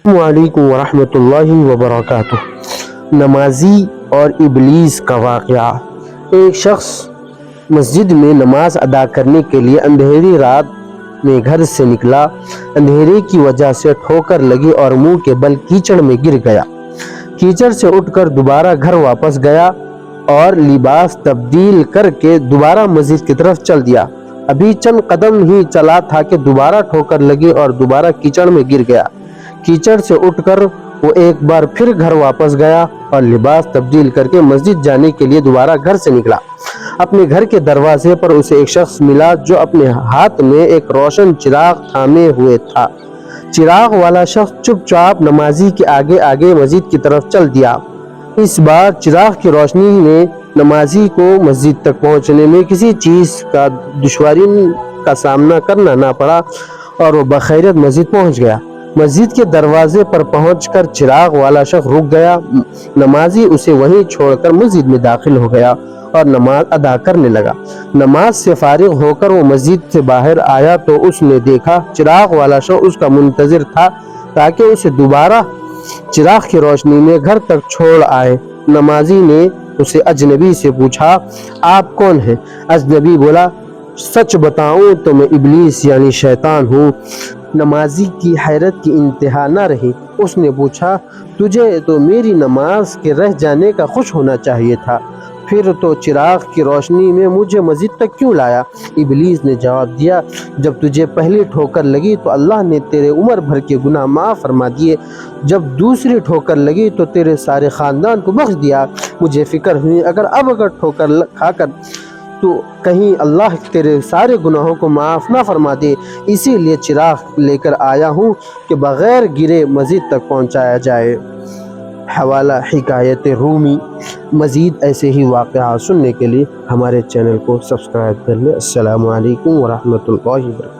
السلام علیکم ورحمۃ اللہ وبرکاتہ۔ نمازی اور ابلیس کا واقعہ۔ ایک شخص مسجد میں نماز ادا کرنے کے لیے اندھیری رات میں گھر سے نکلا۔ اندھیرے کی وجہ سے ٹھوکر لگی اور منہ کے بل کیچڑ میں گر گیا۔ کیچڑ سے اٹھ کر دوبارہ گھر واپس گیا اور لباس تبدیل کر کے دوبارہ مسجد کی طرف چل دیا۔ ابھی چند قدم ہی چلا تھا کہ دوبارہ ٹھوکر لگی اور دوبارہ کیچڑ میں گر گیا۔ کیچڑ سے اٹھ کر وہ ایک بار پھر گھر واپس گیا اور لباس تبدیل کر کے مسجد جانے کے لیے دوبارہ گھر سے نکلا۔ اپنے گھر کے دروازے پر اسے ایک شخص ملا جو اپنے ہاتھ میں ایک روشن چراغ تھامے ہوئے تھا۔ چراغ والا شخص چپ چاپ نمازی کے آگے آگے مسجد کی طرف چل دیا۔ اس بار چراغ کی روشنی نے نمازی کو مسجد تک پہنچنے میں کسی چیز کا دشواری کا سامنا کرنا نہ پڑا اور وہ بخیریت مسجد پہنچ گیا۔ مسجد کے دروازے پر پہنچ کر چراغ والا شخص رک گیا۔ نمازی اسے وہیں چھوڑ کر مسجد میں داخل ہو گیا اور نماز ادا کرنے لگا۔ نماز سے فارغ ہو کر وہ مسجد سے باہر آیا تو اس نے دیکھا چراغ والا شخص اس کا منتظر تھا تاکہ اسے دوبارہ چراغ کی روشنی میں گھر تک چھوڑ آئے۔ نمازی نے اسے اجنبی سے پوچھا، آپ کون ہیں؟ اجنبی بولا، سچ بتاؤں تو میں ابلیس یعنی شیطان ہوں۔ نمازی کی حیرت کی انتہا نہ رہی۔ اس نے پوچھا، تجھے تو میری نماز کے رہ جانے کا خوش ہونا چاہیے تھا، پھر تو چراغ کی روشنی میں مجھے مسجد تک کیوں لایا؟ ابلیس نے جواب دیا، جب تجھے پہلی ٹھوکر لگی تو اللہ نے تیرے عمر بھر کے گناہ معاف فرما دیے، جب دوسری ٹھوکر لگی تو تیرے سارے خاندان کو بخش دیا۔ مجھے فکر ہوئی اگر ٹھوکر کھا کر تو کہیں اللہ تیرے سارے گناہوں کو معاف نہ فرما دے، اسی لیے چراغ لے کر آیا ہوں کہ بغیر گرے مسجد تک پہنچایا جائے۔ حوالہ حکایت رومی۔ مزید ایسے ہی واقعات سننے کے لیے ہمارے چینل کو سبسکرائب کر لیں۔ السلام علیکم ورحمۃ اللہ وبرکاتہ۔